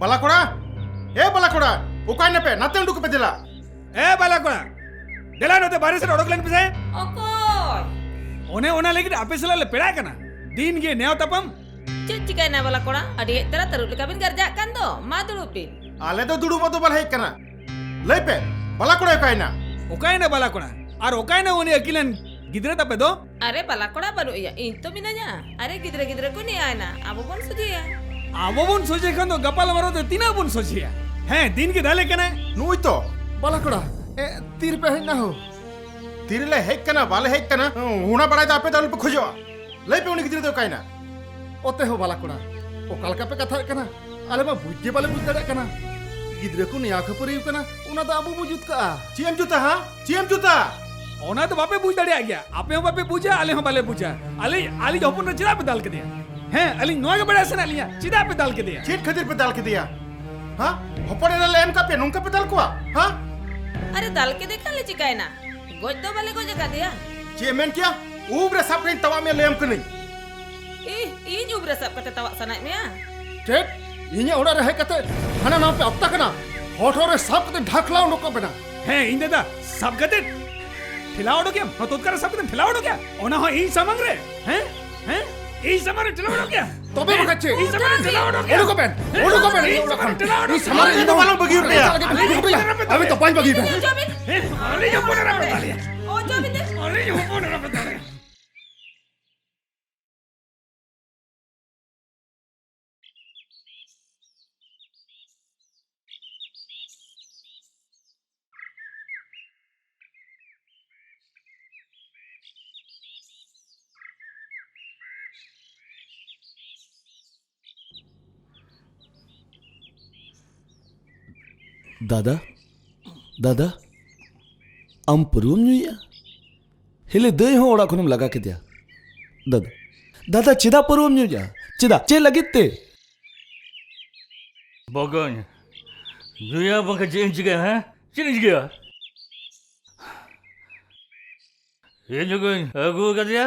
Balakura? Balakura? Ukain pe? Natin duk pedila. Balakura. Dela no te baris rodok len pise. Okoy. Ona lagi ape sela le peda kana. Din ge neo tapam. Cikai na balakura. Adi tera teruk lekabin kerjakan do. Madulupin. Ale to dudu matu bal hek kana. Lepe. Balakura ukain na. Ukain na balakura. Ar ukain na oni akilan gidre tape do. Are balakura baru iya. Itu minanya. Are gidre ko ni ana. Abu pun suji ya. Abo bun soje kan do gapal maro te tina bun sojiya. Din ke dale kana. Nui to. Balakura. Tir pe na ho. Tirile hek kana bal hek kana. Huna bada ta pe dal pe khojo. Lepe oni gidre to ukain na. Ote ho balakura. Okal ka pe katha kana. Ale ma bujje bale bujjada kana. Gidre ko niya khapuri kana. Una da abu bujut ka. Ciam juta ha? Ciam juta. Ona to bape buj dade आ गया. Ape ho bape puja, ale ho bale puja. Ali jopun ro chida pe dal ke diya. Ali noa ke bada sana liya. Chida pe dal ke diya. Chit khatir pe dal ke diya. Ha? Hopore dal em ka pe nunka pe dal kuwa. Ha? Are dal ke dekha le cikai na. Goj do bale goj ka dia. Cemen kya? Ubre saprin tawa me lem kene. Ih jubra sap kata tawa sana me ya. Tet. Inya ora re kate. Hana na pe apta kana. Hothore sap kate ढाकलाओ नको bena. इन दादा सब गते ठिलावड़ो क्या मतोत्कार सब गते ठिलावड़ो क्या ओना हो ई समंग रे हैं ई समरे ठिलावड़ो क्या तबे बकचे ई समरे ठिलावड़ो क्या ओडो पेन ई समरे Ito walang bagi pe ya. अबे तो पांच बगी पे Jobin. अरे यो पोने रहा बतालिया Oh jobin deh. अरे यो पोने रहा बतालिया दादा am purum nya hele dei ho ora khunum laga ke dia दादा चिदा purum nya चिदा che lagitte Bogon Juya bangka jen juga ha sini juga ये juga aku kata dia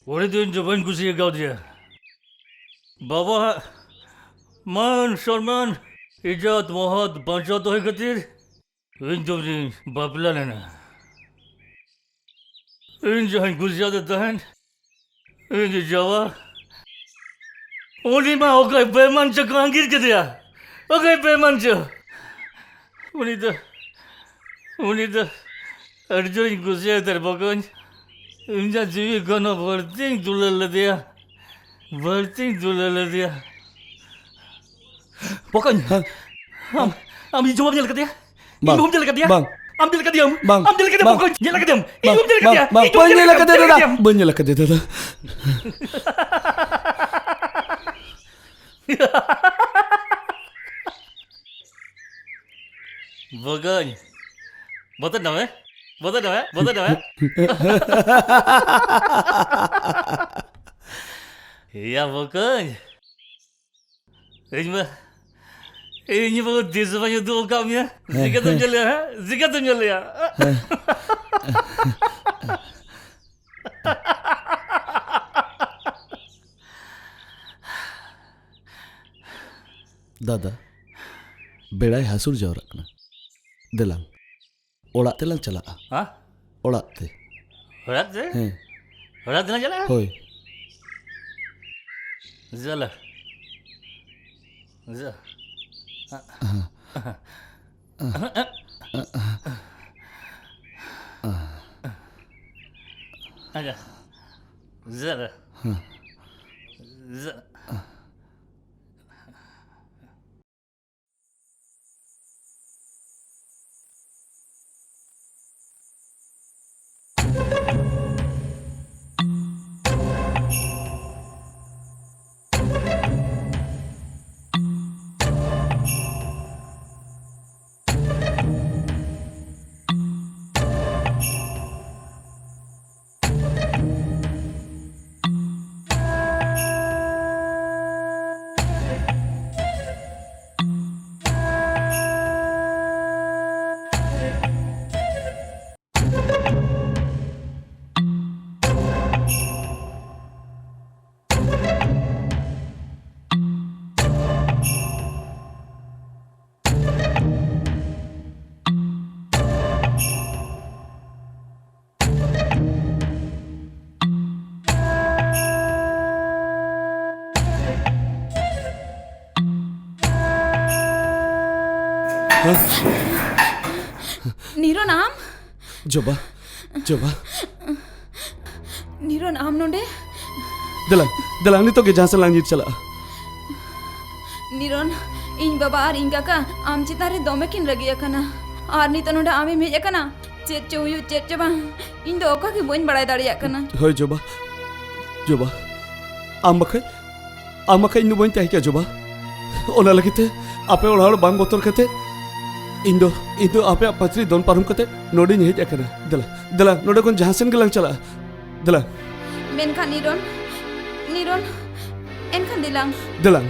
orang tu jawaban kusi kau dia बाबा मान सम्मान इज्जत मोहब्बत बचा तो है खातिर इन जो बापला लेना इन जो हैं गुजिया देता है इन जो जावा ओली माँ ओके बेमान च कांगिर के दिया ओके बेमान च उन्हीं तो अर्जुन गुजिया तेरे बकन इन जो जीवी गनो वर्तिंग दूल्हा ले दिया Pokoknya, kami jawab jalan ke dia. Bang, Ini jalan ke dia. Bang, Ambil ke diam. Bang, Ambil ke diam bang. pokoknya. Nyala ke diam. Bang, Ibu nyala ke dia. bang, Ibu banyak lah kata nyala ke Dada. diam. Banyak lah kata Dada. Pokoknya. Botan dah eh? Botan dah eh? Botan dah eh? Iya pokoknya. Ini baru dia sebanyak dua kami ya. Zika tu nyala ha? Zika tu nyala ya. दादा बेड़ाय हासुर जावराक ना दिलांग ओड़ा तेलांग चला Hah? ओड़ा ते Berat je? हैं Berat dengan jalan? होय Jalan. Jalan. Ada. Jalan. Jalan. నీరో నామ్ जोबा जोबा నీరో నామ్ నుండే दिलांग दिलांग ni तो के जहाँ से लांग चला निरोन इन बाबा और इन काका आम चितारे दोमे किन लगी अकना और नी तो नोडा आमे मेज अकना चेच्चो यू चेच्चो बा इन दो ओका की बोइन बड़ाई दाड़ी अकना होय जोबा जोबा आम बखै इन बोइन ताही क्या जोबा ओना लगिते आपे ओड़ा बांग बोतल कते इंदो आपे पचरी दोन पारुम कते नोडी हेज अकना दिला नोडे कोन जहाँ सेन गेलांग चला दिला मेनखा निरोन निरोन एनखा दिलांग दिलांग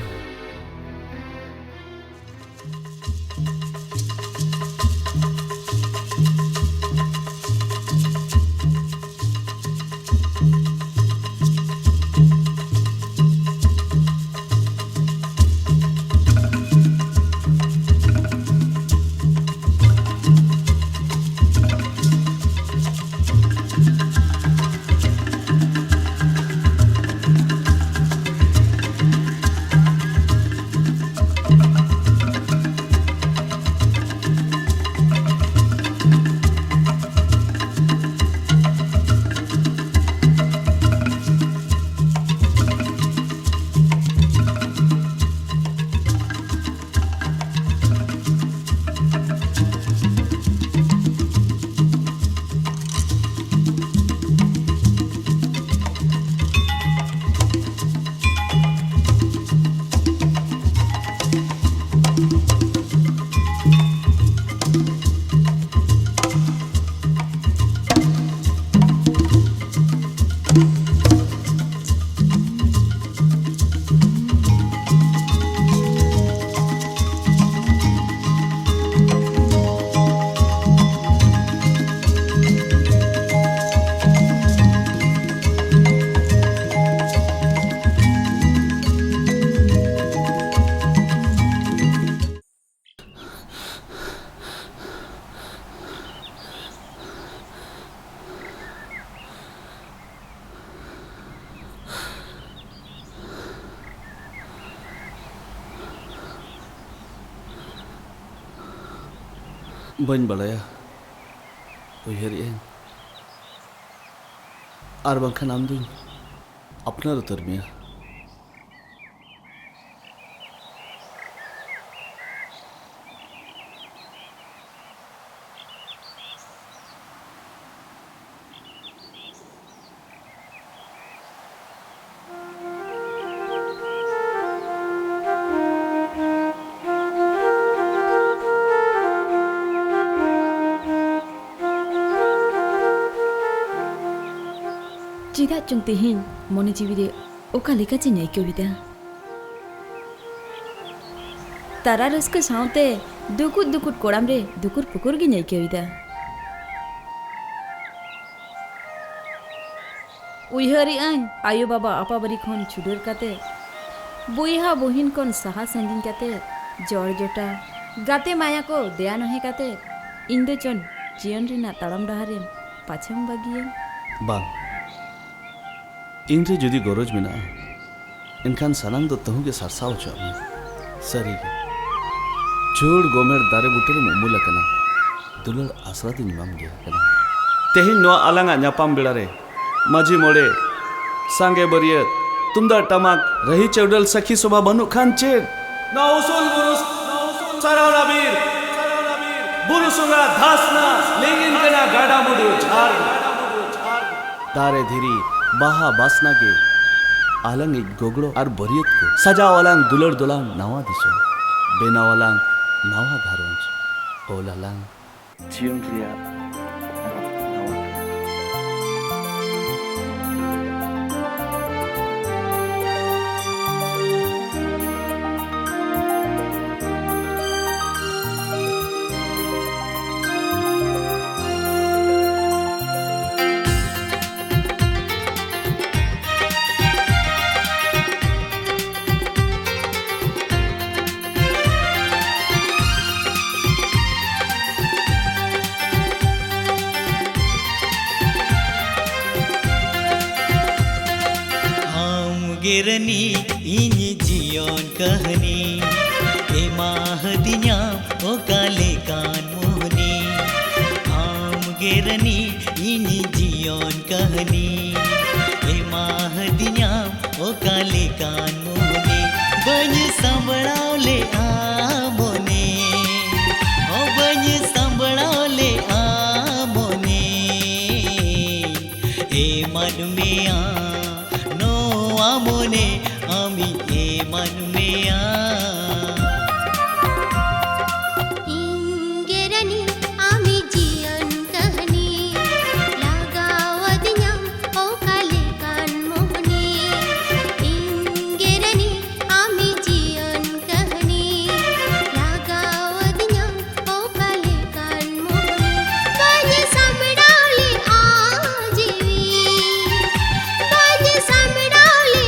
बन बलाया उयहरियन आर बंखन आम दुन अपना रुतर मिया चेदा चुंग तेहिन मोने जीवी रे ओका लेका चे न्याय विदा तारा रस्क साउते दुकुट दुकुट कोड़ाम रे दुकुर पुकुर गी न्याय विदा उयहरी आन आयो बाबा आपा बरी खन छुडर काते बुइहा बोहिन कन साहा संगिन काते जड़ जोटा गाते माया को दया नहे काते इंदो चन जीवन रिना ताड़म डहारे पाछम बागियन बांग इनरे जुदी गरज मेना इनखान सानाम दो तहु के सरसाव चो सरी के जोड़ गोमेर दारे बुटर मुमुला कना दुलर आसरा दिन माम गया कना तेहिन नो आलांगा न्यापाम बेड़ारे माझी मोड़े सांगे बरियत तुमदा टमाक रही चौडल सखी सोबा बनु खान चेर ना उसूल बुरुस सरावना बीर बुरुसुंगा धासना लेकिन कना गाड़ा मुडु झार तारे धीरी बाहा बासना के आलंग एक गोगड़ो और बरियत को सजा वालांग दुलर दुलांग नावा दिसो बेना वालांग नावा घारोंज ओलालांग जीवन रिया गिरनी इन जियोन कहनी एमाह दिन्या ओ काले कान मोहनी आम गिरनी इन जियोन कहनी एमाह दिन्या ओ काले कान मोहनी बन संभळावले आमोने ओ बन संभळावले आमोने ए मन में आमोने आमी ए मन में इंगेरनी आमी जियन कहनी लगावदिया ओ काले कान मोहनी इंगेरनी आमी जियन कहनी लगावदिया ओ काले कान मोहनी बन संभळावले आजीवी बन संभळावले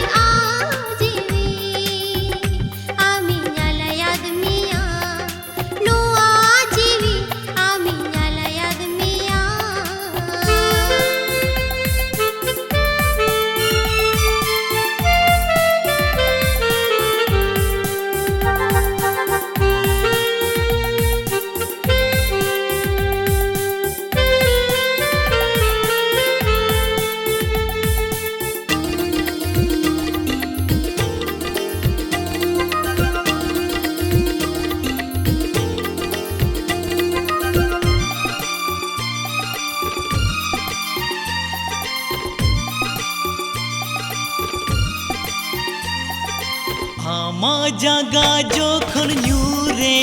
आमा जागा जोखन न्यूरे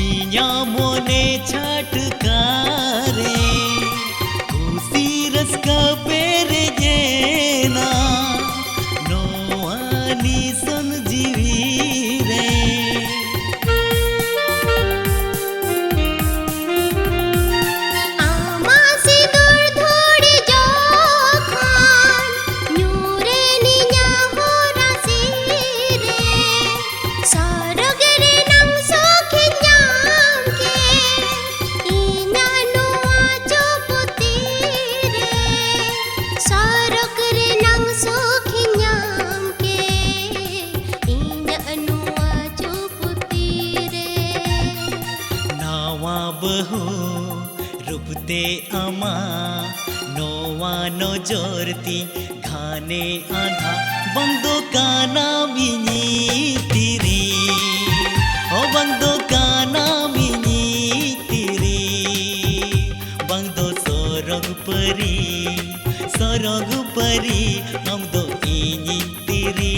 इया मोने छटकारे खुशी रस का पेरे जेना नोआनी सन जीवी रे आमा से दूर थोड़ी जो खान न्यूरे निया हो रासी रे सारग रे नंग सोखे न्याम के इना नुआ चोपुती रे सारग रे नंग सोखे न्याम के इना नुआ चोपुती रे नावा बहु रूपते अमा नोवा नजरती घाने आधा बंदो काना बिनी तिरी ओ बंदो काना बिनी तिरी बंदो सरग परी हम दो इनी तिरी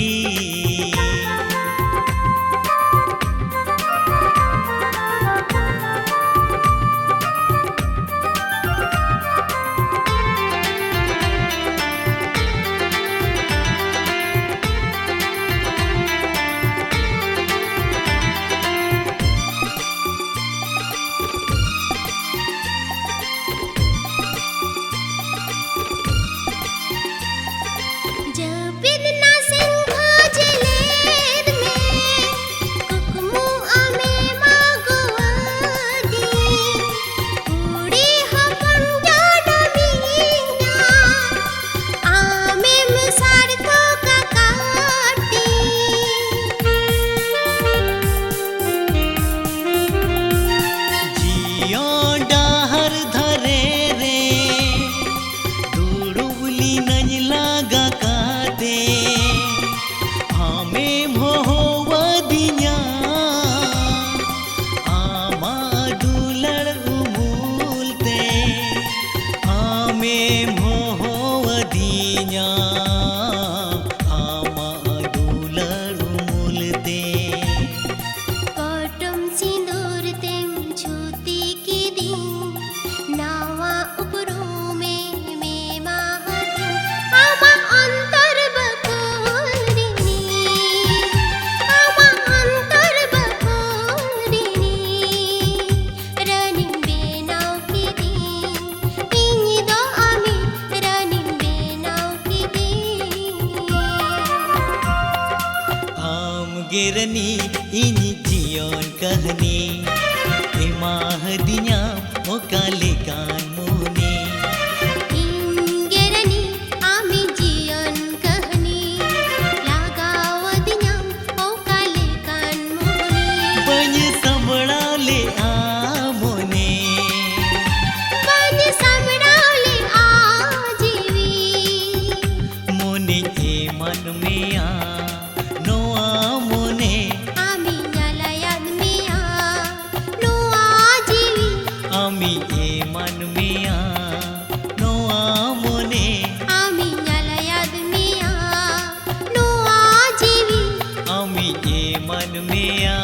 ᱜᱮᱨᱟᱱᱤ ᱤᱧ ᱡᱤᱭᱚᱱ ᱠᱟᱹᱦᱱᱤ ᱮᱢᱟᱦᱟᱫᱤᱧᱟ ᱚᱠᱟ ᱞᱮᱠᱟᱱ ᱢᱚᱱᱮ इंगेरनी आमी जियन कहनी लगावदियाम ओकाले कान मोहनी बनी संभळाले आ मोने बन सामरावले आजीवी मोने ए मन में आ नोआ मोने आमी न्यालयाद मिया नो आजीवी आमी ए मन में आ नोआ मोने आमी न्यालयाद मिया नो आजीवी आमी ए मन में आ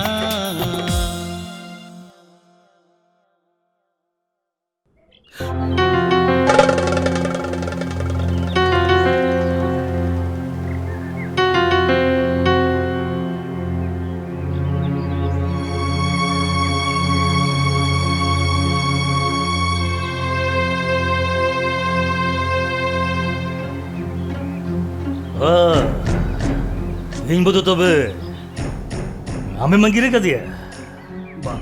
Ini betul tu be. Ame manggil ke dia? Bang.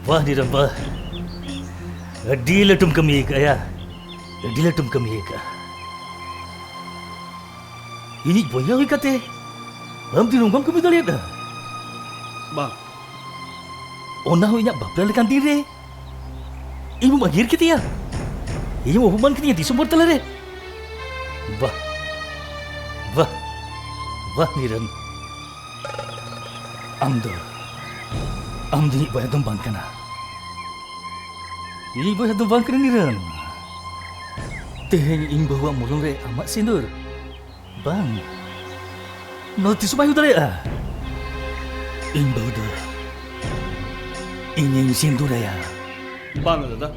Wah ni dah bah. Dia letum kami ke ya. Dia letum kami ke. Ini boya wi kate. Am ti rungkam kami lihat dah. Bang. Ona hu inyak bapla lekan dire. Ibu manggil ke dia? Ini mau human kini di sumber telere. Wah. Wah. Wah Niran. Amdo ni bayar bang kana. Ini bayar bang kana Niran. Teheng ing bawa mulung re amat sindur. Bang. Noti subayu dale ah. Ing bawa dah. Ing sindur ya. Bang dada.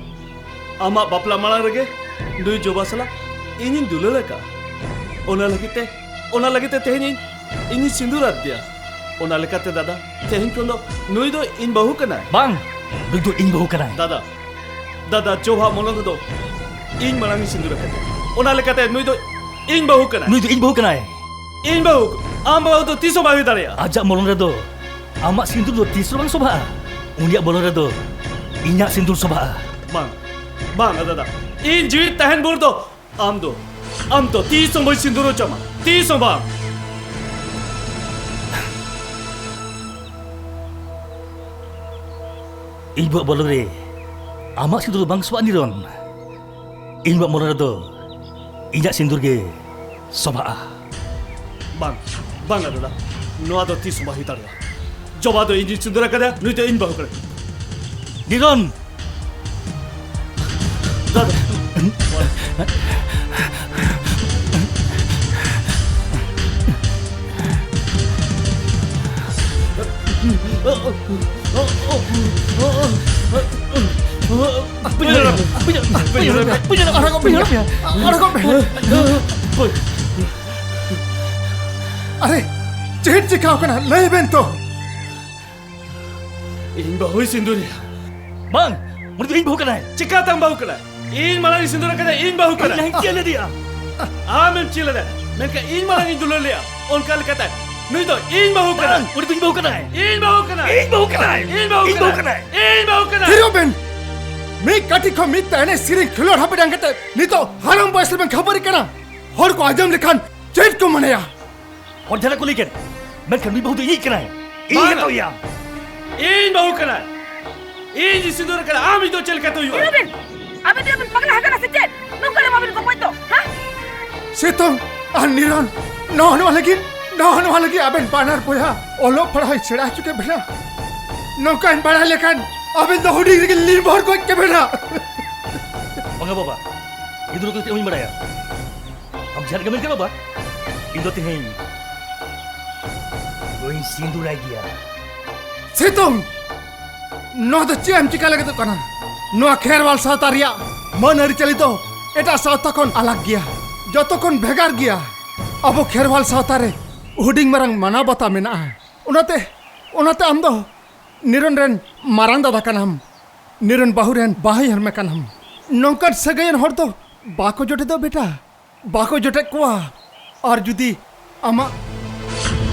Amak bapla malang rege nui joba sala ingin dulu leka. Ona lagi te tehni ingin sindurat dia. Ona leka te dada tehni kono nui do in bahu kana. Bang. Begitu ing bahu kana. Dada coba molong do in malang sindurat kata. Ona leka te nui do in bahu kana. Nui do ing bahu kana. In bahu. Am bahu do tiso bahu dale ya. Ajak molong redo. Amak sindur do tiso bang soba. Undiak molong redo. Inyak sindur soba. Bang dada. In jiwit tahan bur do. Am do tiso boy sinduro chama. Tiso bang. Ibu bolong re. Amak sindur bang soba ni ron. Ibu molong redo. Inyak sindur ge soba. Bang dada. Noa do tiso bahu dale ya. Coba do in sindura kada nui do in bahu kana. Niron. Dada. अरे चेट चिकाओ कना ले bento In bahu sinduria. Bang. Murid ing bahu kana. Cika tang bahu kana. In malang sindura kada in bahu kana. Lain dia dia. Amem chila da. Mereka in malang in dulu liya. On kal kata. Nui do in bahu kana. Murid ing bahu kana. In bahu kana. Ing bahu kana. In bahu Ing bahu kana. In bahu kana. हिरो बेन मी काटी को मी तने सिरी खिलोर हपे डंगते नी तो हरम बयस में खबर कना हर को आजम लिखान चेट को मनेया और जरा को लेकर मैं कभी बहुत यही करा है यही तो या In bahu kana. In sindura kada ami do chel kato yu. Abi dia pagla hagana sejet. Nunggu le mobil ko poito. Ha? सेतो अनिरन नहन वाले की अबेन पानार पोया ओलो पढ़ाई छड़ा चुके बेटा नौकान पढ़ा लेकिन अबेन तो हुडी के लीवर को के बेटा Bangga baba. Itu lo kita ingin beraya. Am jar gamen ke baba? Indo teheng. Goin sindu lagi ya. सेतो नो तो चेम चिका लगे तो कना नो खेरवाल सातारिया मन हरी चली तो एटा साउथा कोन अलग गया जो तो कोन भेगार गया अब खेरवाल साउतारे हुडिंग मरंग मना बता मेना है उनाते हम दो निरन रेन मारांग दादा कनम निरन बाहुरेन बाही हर में कनम नौकर सगयन हर तो बाको जोटे दो बेटा बाको जोटे कोआ और जुदी आमा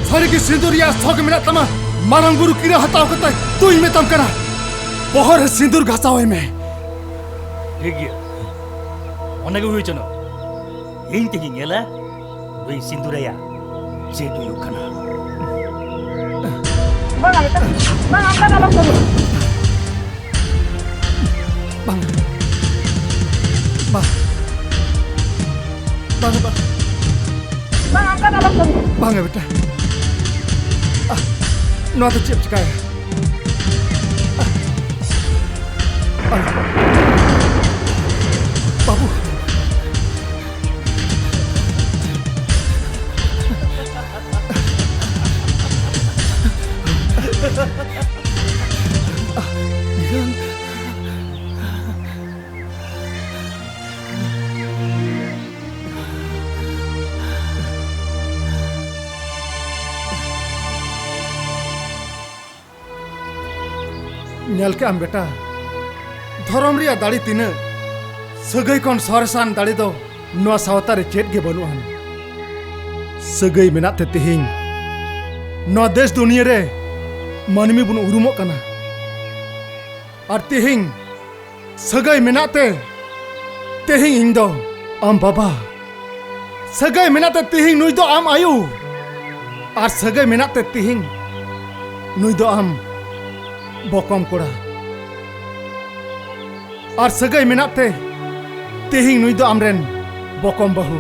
सारी की सिंदूरिया सौग मिला तमा मारंग बुरु किरा हताव कता तू ही में तम करा बहर सिंदूर घसावे में ठीक है ओना को हुई चनो इन ते ᱧᱮᱞᱟ ᱱᱩᱭ ᱥᱤᱸᱫᱩᱨᱟᱭᱟ ᱪᱮᱫ ᱦᱩᱭᱩᱜ ᱠᱟᱱᱟ bang bang bang bang bang angkat dalam bang ya betul no ada cip cikaya babu nyal ke am beta धरम रिया दाड़ी तीन सगई कौन सरसान दाड़ी दो नवा सावतारे चेत गे बनुआन सगई मेनाते तेहिं नवा देश दुनिया रे मानमी बुन उरुमो कना और तेहिं सगई मेनाते तेहिं इन दो आम बाबा सगई मेनाते तेहिं नुई दो आम आयु और सगई मेनाते तेहिं नुई दो आम बकम कोड़ा और सगई मेनाते तेहिं नुई दो आमरेन बकम बहु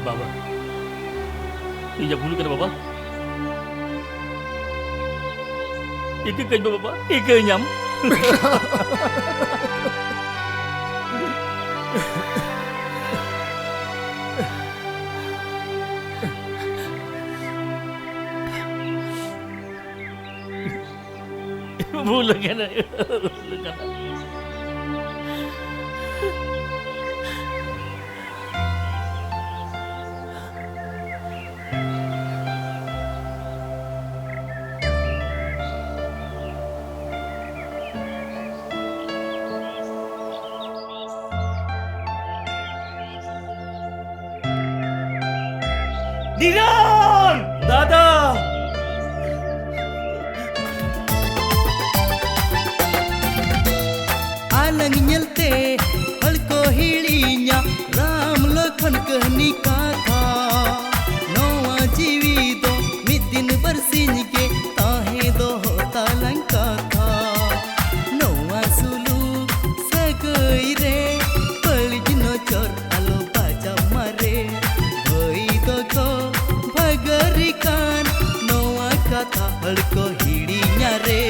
बाबा इजा भूल कर बाबा इके कज बाबा इके ᱧᱟᱢ भूल गया ना निरान दादा आलंग nylte हल को हिड़िया राम लखन कहनी कथा नवा जीवी दो मिद दिन बरसिन के ताहे दो तालंग कथा नवा सुलू सगई रे पलजनो चोर आलो बाजा मारे भई दो को भगरी कान नवा कथा हल को हिड़िया रे